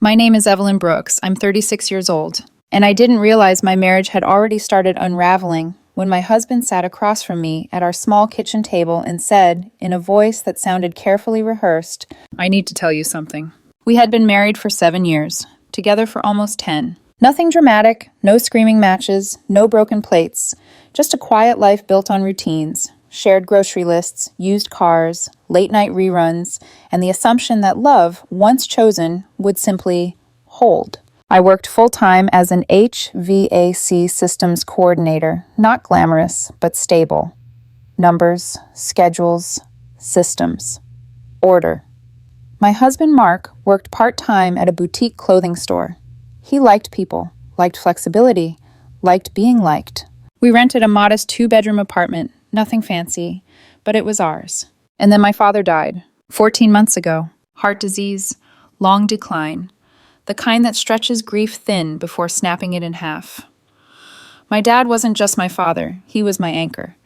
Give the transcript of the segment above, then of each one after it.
My name is Evelyn Brooks. I'm 36 years old, and I didn't realize my marriage had already started unraveling when my husband sat across from me at our small kitchen table and said, in a voice that sounded carefully rehearsed, "I need to tell you something." We had been married for 7 years, together for almost 10. Nothing dramatic, no screaming matches, no broken plates, just a quiet life built on routines, shared grocery lists, used cars, late-night reruns, and the assumption that love, once chosen, would simply hold. I worked full-time as an HVAC systems coordinator, not glamorous, but stable. Numbers, schedules, systems, order. My husband, Mark, worked part-time at a boutique clothing store. He liked people, liked flexibility, liked being liked. We rented a modest 2-bedroom apartment, nothing fancy, but it was ours. And then my father died, 14 months ago. Heart disease, long decline, the kind that stretches grief thin before snapping it in half. My dad wasn't just my father, he was my anchor.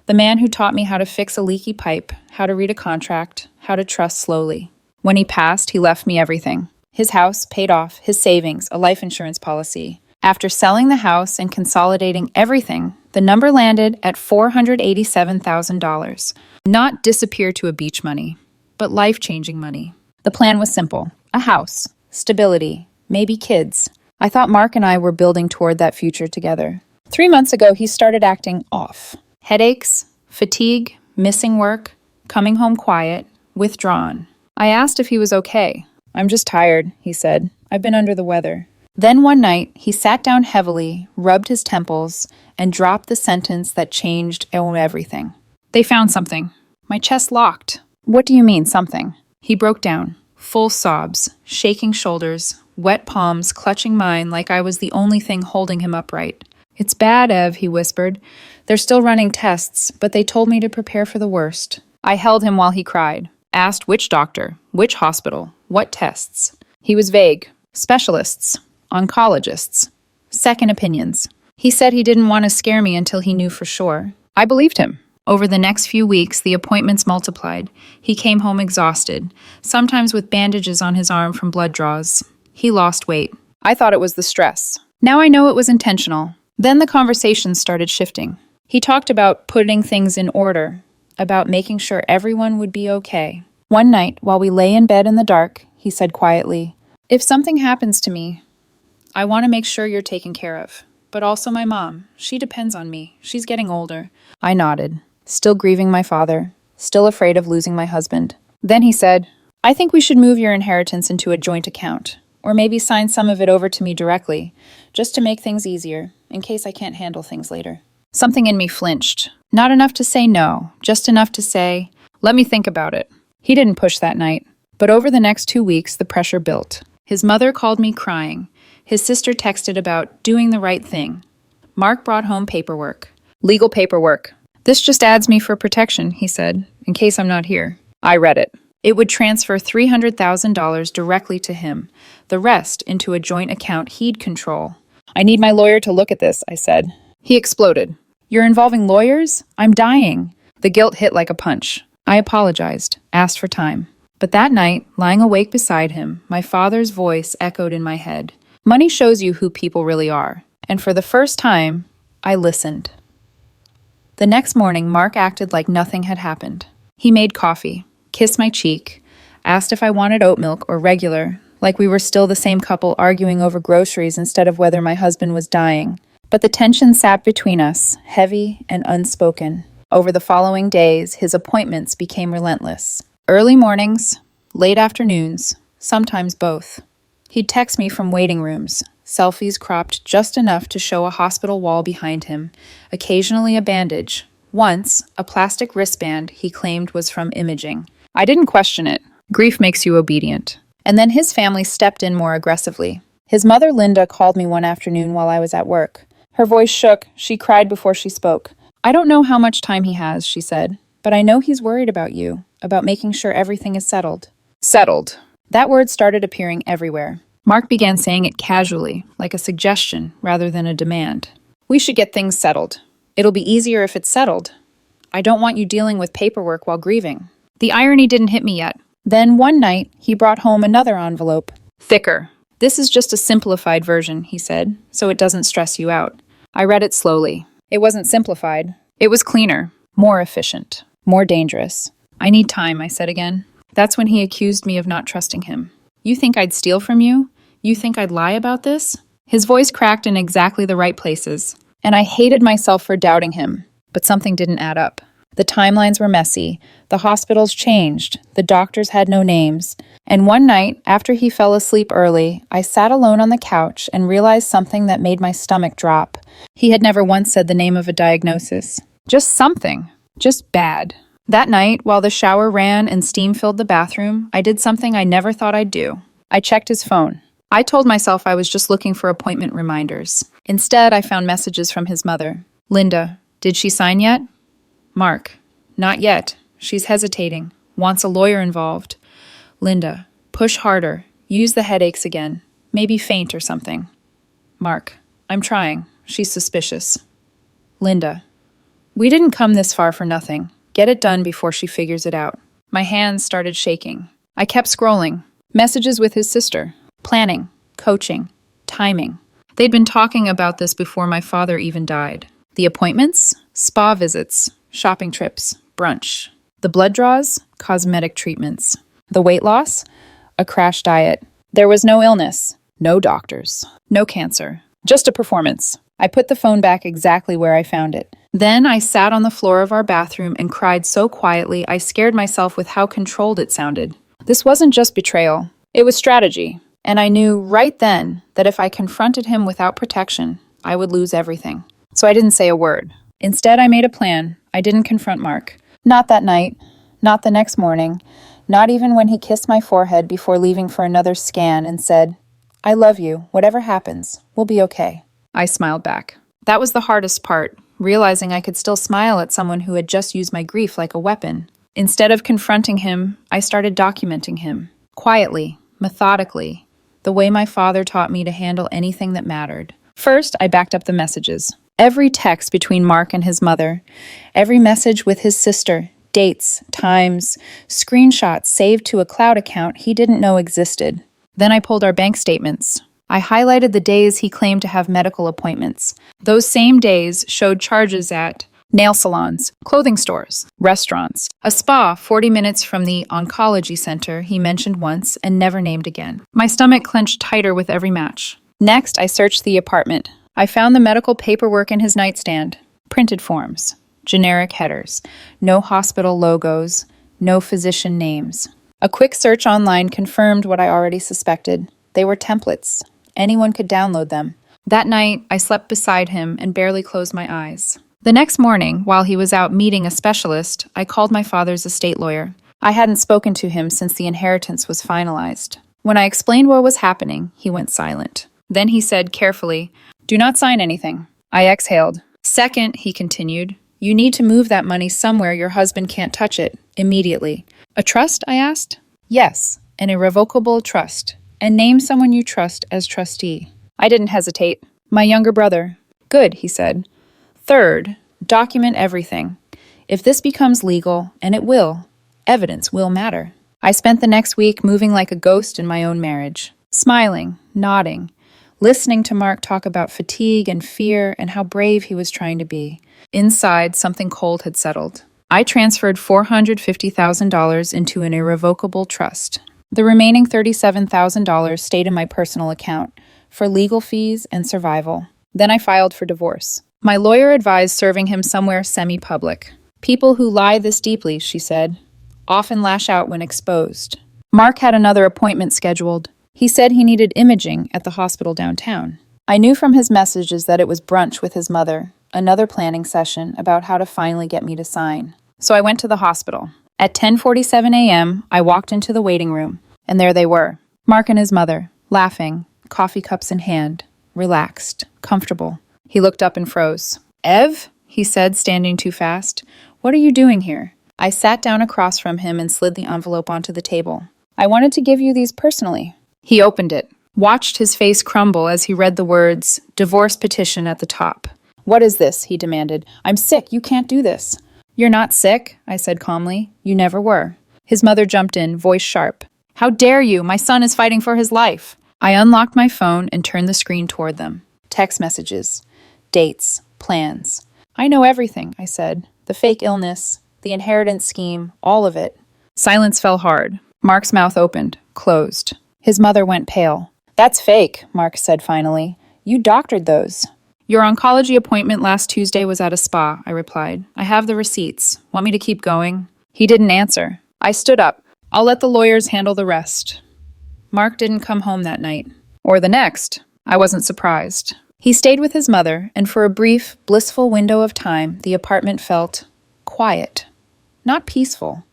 The man who taught me how to fix a leaky pipe, how to read a contract, how to trust slowly. When he passed, he left me everything. His house paid off, his savings, a life insurance policy. After selling the house and consolidating everything, the number landed at $487,000. Not disappear to a beach money, but life-changing money. The plan was simple. A house, stability, maybe kids. I thought Mark and I were building toward that future together. 3 months ago, he started acting off. Headaches, fatigue, missing work, coming home quiet, withdrawn. I asked if he was okay. "I'm just tired," he said. "I've been under the weather." Then one night, he sat down heavily, rubbed his temples, and dropped the sentence that changed everything. "They found something." My chest locked. "What do you mean, something?" He broke down, full sobs, shaking shoulders, wet palms clutching mine like I was the only thing holding him upright. "It's bad, Ev," he whispered. "They're still running tests, but they told me to prepare for the worst." I held him while he cried, asked which doctor, which hospital, what tests. He was vague. Specialists. Oncologists. Second opinions. He said he didn't want to scare me until he knew for sure. I believed him. Over the next few weeks, the appointments multiplied. He came home exhausted, sometimes with bandages on his arm from blood draws. He lost weight. I thought it was the stress. Now I know it was intentional. Then the conversation started shifting. He talked about putting things in order, about making sure everyone would be okay. One night, while we lay in bed in the dark, he said quietly, "If something happens to me, I want to make sure you're taken care of. But also my mom. She depends on me. She's getting older." I nodded, still grieving my father, still afraid of losing my husband. Then he said, "I think we should move your inheritance into a joint account, or maybe sign some of it over to me directly, just to make things easier, in case I can't handle things later." Something in me flinched. Not enough to say no, just enough to say, "Let me think about it." He didn't push that night, but over the next 2 weeks, the pressure built. His mother called me crying. His sister texted about doing the right thing. Mark brought home paperwork. Legal paperwork. "This just adds me for protection," he said, "in case I'm not here." I read it. It would transfer $300,000 directly to him, the rest into a joint account he'd control. "I need my lawyer to look at this," I said. He exploded. "You're involving lawyers? I'm dying." The guilt hit like a punch. I apologized, asked for time. But that night, lying awake beside him, my father's voice echoed in my head. Money shows you who people really are. And for the first time, I listened. The next morning, Mark acted like nothing had happened. He made coffee, kissed my cheek, asked if I wanted oat milk or regular, like we were still the same couple arguing over groceries instead of whether my husband was dying. But the tension sat between us, heavy and unspoken. Over the following days, his appointments became relentless. Early mornings, late afternoons, sometimes both. He'd text me from waiting rooms, selfies cropped just enough to show a hospital wall behind him, occasionally a bandage. Once, a plastic wristband he claimed was from imaging. I didn't question it. Grief makes you obedient. And then his family stepped in more aggressively. His mother, Linda, called me one afternoon while I was at work. Her voice shook. She cried before she spoke. "I don't know how much time he has," she said, "but I know he's worried about you, about making sure everything is settled." Settled. That word started appearing everywhere. Mark began saying it casually, like a suggestion rather than a demand. "We should get things settled. It'll be easier if it's settled. I don't want you dealing with paperwork while grieving." The irony didn't hit me yet. Then one night, he brought home another envelope, Thicker. This is just a simplified version, he said, so it doesn't stress you out. I read it slowly. It wasn't simplified. It was cleaner, more efficient, more dangerous. I need time, I said again. That's when he accused me of not trusting him. You think I'd steal from you? You think I'd lie about this? His voice cracked in exactly the right places, and I hated myself for doubting him, but something didn't add up. The timelines were messy, the hospitals changed, the doctors had no names, and one night, after he fell asleep early, I sat alone on the couch and realized something that made my stomach drop. He had never once said the name of a diagnosis. Just something. Just bad. That night, while the shower ran and steam filled the bathroom, I did something I never thought I'd do. I checked his phone. I told myself I was just looking for appointment reminders. Instead, I found messages from his mother. Linda, did she sign yet? Mark, not yet. She's hesitating. Wants a lawyer involved. Linda, push harder. Use the headaches again. Maybe faint or something. Mark, I'm trying. She's suspicious. Linda, we didn't come this far for nothing. Get it done before she figures it out. My hands started shaking. I kept scrolling. Messages with his sister. Planning. Coaching. Timing. They'd been talking about this before my father even died. The appointments? Spa visits. Shopping trips. Brunch. The blood draws? Cosmetic treatments. The weight loss? A crash diet. There was no illness. No doctors. No cancer. Just a performance. I put the phone back exactly where I found it. Then I sat on the floor of our bathroom and cried so quietly I scared myself with how controlled it sounded. This wasn't just betrayal. It was strategy. And I knew right then that if I confronted him without protection, I would lose everything. So I didn't say a word. Instead, I made a plan. I didn't confront Mark. Not that night. Not the next morning. Not even when he kissed my forehead before leaving for another scan and said, I love you. Whatever happens, we'll be okay. I smiled back. That was the hardest part, realizing I could still smile at someone who had just used my grief like a weapon. Instead of confronting him, I started documenting him. Quietly, methodically, the way my father taught me to handle anything that mattered. First, I backed up the messages. Every text between Mark and his mother, every message with his sister, dates, times, screenshots saved to a cloud account he didn't know existed. Then I pulled our bank statements. I highlighted the days he claimed to have medical appointments. Those same days showed charges at nail salons, clothing stores, restaurants, a spa 40 minutes from the oncology center he mentioned once and never named again. My stomach clenched tighter with every match. Next, I searched the apartment. I found the medical paperwork in his nightstand. Printed forms, generic headers, no hospital logos, no physician names. A quick search online confirmed what I already suspected. They were templates. Anyone could download them. That night, I slept beside him and barely closed my eyes. The next morning, while he was out meeting a specialist, I called my father's estate lawyer. I hadn't spoken to him since the inheritance was finalized. When I explained what was happening, he went silent. Then he said carefully, "Do not sign anything." I exhaled. "Second," he continued, "you need to move that money somewhere your husband can't touch it, immediately." "A trust?" I asked. "Yes, an irrevocable trust. And name someone you trust as trustee." I didn't hesitate. "My younger brother." "Good," he said. "Third, document everything. If this becomes legal, and it will, evidence will matter." I spent the next week moving like a ghost in my own marriage, smiling, nodding, listening to Mark talk about fatigue and fear and how brave he was trying to be. Inside, something cold had settled. I transferred $450,000 into an irrevocable trust. The remaining $37,000 stayed in my personal account for legal fees and survival. Then I filed for divorce. My lawyer advised serving him somewhere semi-public. "People who lie this deeply," she said, "often lash out when exposed." Mark had another appointment scheduled. He said he needed imaging at the hospital downtown. I knew from his messages that it was brunch with his mother, another planning session about how to finally get me to sign. So I went to the hospital. At 10:47 a.m., I walked into the waiting room, and there they were, Mark and his mother, laughing, coffee cups in hand, relaxed, comfortable. He looked up and froze. "Ev?" he said, standing too fast. "What are you doing here?" I sat down across from him and slid the envelope onto the table. "I wanted to give you these personally." He opened it, watched his face crumble as he read the words, "Divorce petition" at the top. "What is this?" he demanded. "I'm sick. You can't do this." "You're not sick," I said calmly. "You never were." His mother jumped in, voice sharp. How dare you? My son is fighting for his life. I unlocked my phone and turned the screen toward them. Text messages, dates, plans. I know everything, I said. The fake illness, the inheritance scheme, all of it. Silence fell hard. Mark's mouth opened, closed. His mother went pale. That's fake, Mark said finally. You doctored those. Your oncology appointment last Tuesday was at a spa, I replied. I have the receipts. Want me to keep going? He didn't answer. I stood up. I'll let the lawyers handle the rest. Mark didn't come home that night. Or the next. I wasn't surprised. He stayed with his mother, and for a brief, blissful window of time, the apartment felt quiet. Not peaceful.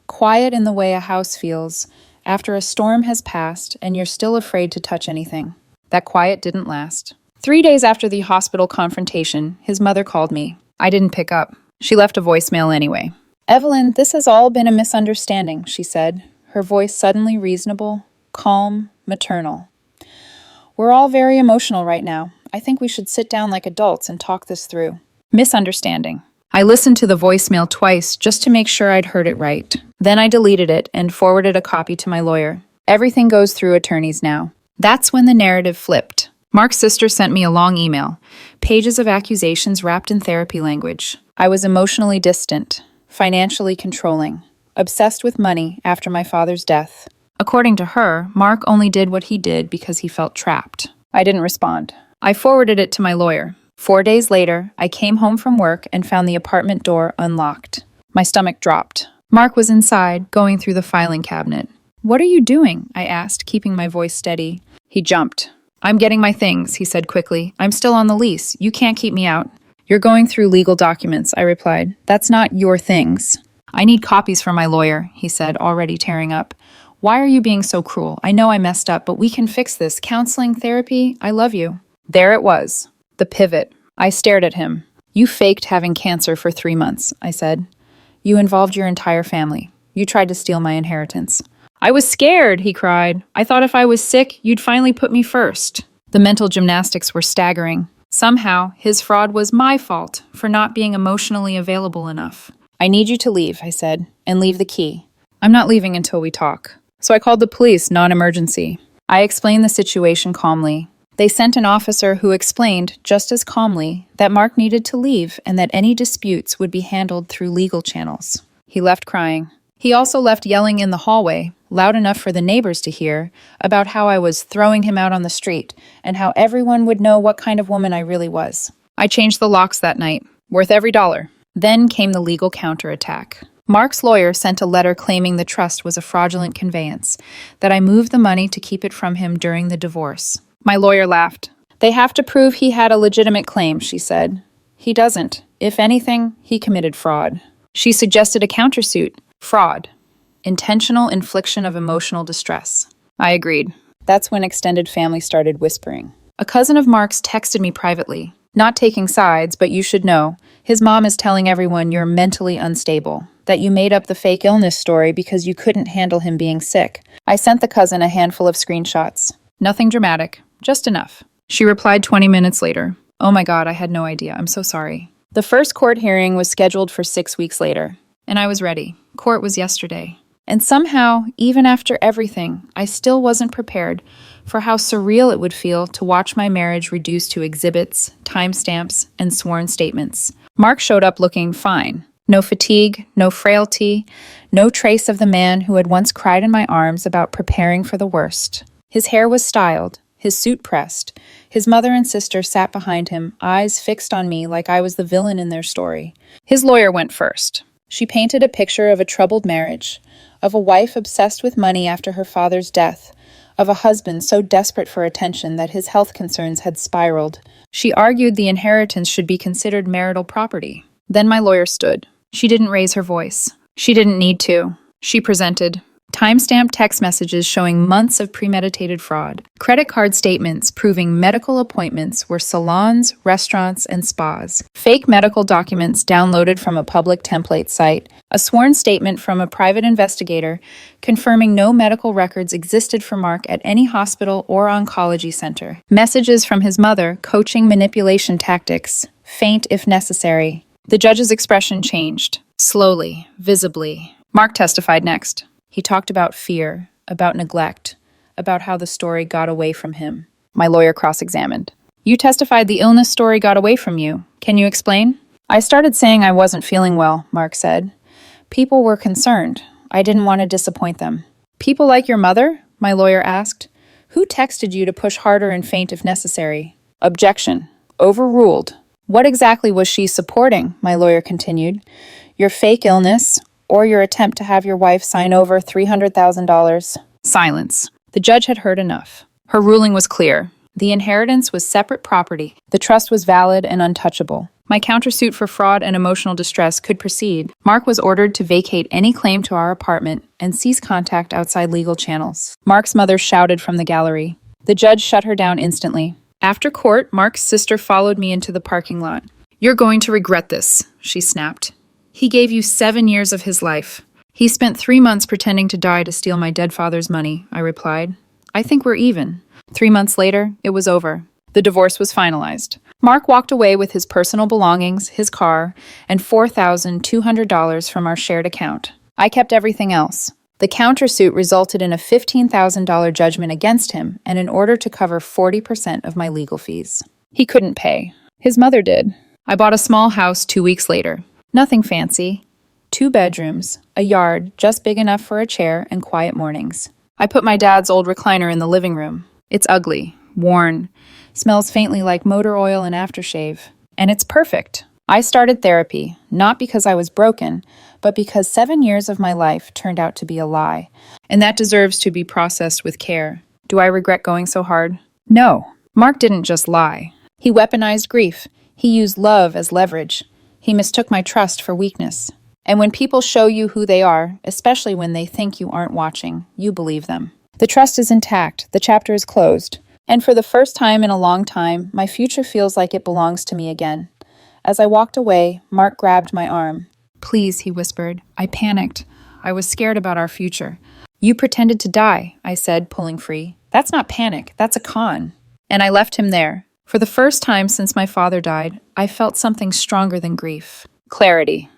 Quiet in the way a house feels after a storm has passed and you're still afraid to touch anything. That quiet didn't last. 3 days after the hospital confrontation, his mother called me. I didn't pick up. She left a voicemail anyway. Evelyn, this has all been a misunderstanding, she said, her voice suddenly reasonable, calm, maternal. We're all very emotional right now. I think we should sit down like adults and talk this through. Misunderstanding. I listened to the voicemail twice just to make sure I'd heard it right. Then I deleted it and forwarded a copy to my lawyer. Everything goes through attorneys now. That's when the narrative flipped. Mark's sister sent me a long email, pages of accusations wrapped in therapy language. I was emotionally distant, financially controlling, obsessed with money after my father's death. According to her, Mark only did what he did because he felt trapped. I didn't respond. I forwarded it to my lawyer. 4 days later, I came home from work and found the apartment door unlocked. My stomach dropped. Mark was inside, going through the filing cabinet. What are you doing? I asked, keeping my voice steady. He jumped. I'm getting my things, he said quickly. I'm still on the lease. You can't keep me out. You're going through legal documents, I replied. That's not your things. I need copies from my lawyer, he said, already tearing up. Why are you being so cruel? I know I messed up, but we can fix this. Counseling, therapy, I love you. There it was. The pivot. I stared at him. You faked having cancer for 3 months, I said. You involved your entire family. You tried to steal my inheritance. I was scared, he cried. I thought if I was sick, you'd finally put me first. The mental gymnastics were staggering. Somehow, his fraud was my fault for not being emotionally available enough. I need you to leave, I said, and leave the key. I'm not leaving until we talk. So I called the police, non-emergency. I explained the situation calmly. They sent an officer who explained, just as calmly, that Mark needed to leave and that any disputes would be handled through legal channels. He left crying. He also left yelling in the hallway, loud enough for the neighbors to hear, about how I was throwing him out on the street and how everyone would know what kind of woman I really was. I changed the locks that night, worth every dollar. Then came the legal counterattack. Mark's lawyer sent a letter claiming the trust was a fraudulent conveyance, that I moved the money to keep it from him during the divorce. My lawyer laughed. They have to prove he had a legitimate claim, she said. He doesn't. If anything, he committed fraud. She suggested a countersuit. Fraud. Intentional infliction of emotional distress. I agreed. That's when extended family started whispering. A cousin of Mark's texted me privately. Not taking sides, but you should know. His mom is telling everyone you're mentally unstable, that you made up the fake illness story because you couldn't handle him being sick. I sent the cousin a handful of screenshots. Nothing dramatic, just enough. She replied 20 minutes later. Oh my God, I had no idea. I'm so sorry. The first court hearing was scheduled for 6 weeks later, and I was ready. Court was yesterday. And somehow, even after everything, I still wasn't prepared for how surreal it would feel to watch my marriage reduced to exhibits, timestamps, and sworn statements. Mark showed up looking fine. No fatigue, no frailty, no trace of the man who had once cried in my arms about preparing for the worst. His hair was styled, his suit pressed. His mother and sister sat behind him, eyes fixed on me like I was the villain in their story. His lawyer went first. She painted a picture of a troubled marriage, of a wife obsessed with money after her father's death, of a husband so desperate for attention that his health concerns had spiraled. She argued the inheritance should be considered marital property. Then my lawyer stood. She didn't raise her voice. She didn't need to. She presented timestamped text messages showing months of premeditated fraud, credit card statements proving medical appointments were salons, restaurants, and spas, fake medical documents downloaded from a public template site, a sworn statement from a private investigator confirming no medical records existed for Mark at any hospital or oncology center, messages from his mother coaching manipulation tactics, feint if necessary. The judge's expression changed, slowly, visibly. Mark testified next. He talked about fear, about neglect, about how the story got away from him. My lawyer cross-examined. You testified the illness story got away from you. Can you explain? I started saying I wasn't feeling well, Mark said. People were concerned. I didn't want to disappoint them. People like your mother? My lawyer asked. Who texted you to push harder and faint if necessary? Objection. Overruled. What exactly was she supporting? My lawyer continued. Your fake illness, or your attempt to have your wife sign over $300,000. Silence. The judge had heard enough. Her ruling was clear. The inheritance was separate property. The trust was valid and untouchable. My countersuit for fraud and emotional distress could proceed. Mark was ordered to vacate any claim to our apartment and cease contact outside legal channels. Mark's mother shouted from the gallery. The judge shut her down instantly. After court, Mark's sister followed me into the parking lot. You're going to regret this, she snapped. He gave you 7 years of his life. He spent 3 months pretending to die to steal my dead father's money, I replied. I think we're even. 3 months later, it was over. The divorce was finalized. Mark walked away with his personal belongings, his car, and $4,200 from our shared account. I kept everything else. The countersuit resulted in a $15,000 judgment against him and an order to cover 40% of my legal fees. He couldn't pay. His mother did. I bought a small house 2 weeks later. Nothing fancy. 2 bedrooms, a yard just big enough for a chair and quiet mornings. I put my dad's old recliner in the living room. It's ugly, worn, smells faintly like motor oil and aftershave. And it's perfect. I started therapy, not because I was broken, but because 7 years of my life turned out to be a lie. And that deserves to be processed with care. Do I regret going so hard? No. Mark didn't just lie. He weaponized grief. He used love as leverage. He mistook my trust for weakness. And when people show you who they are, especially when they think you aren't watching, you believe them. The trust is intact. The chapter is closed. And for the first time in a long time, my future feels like it belongs to me again. As I walked away, Mark grabbed my arm. Please, he whispered. I panicked. I was scared about our future. You pretended to die, I said, pulling free. That's not panic. That's a con. And I left him there. For the first time since my father died, I felt something stronger than grief. Clarity.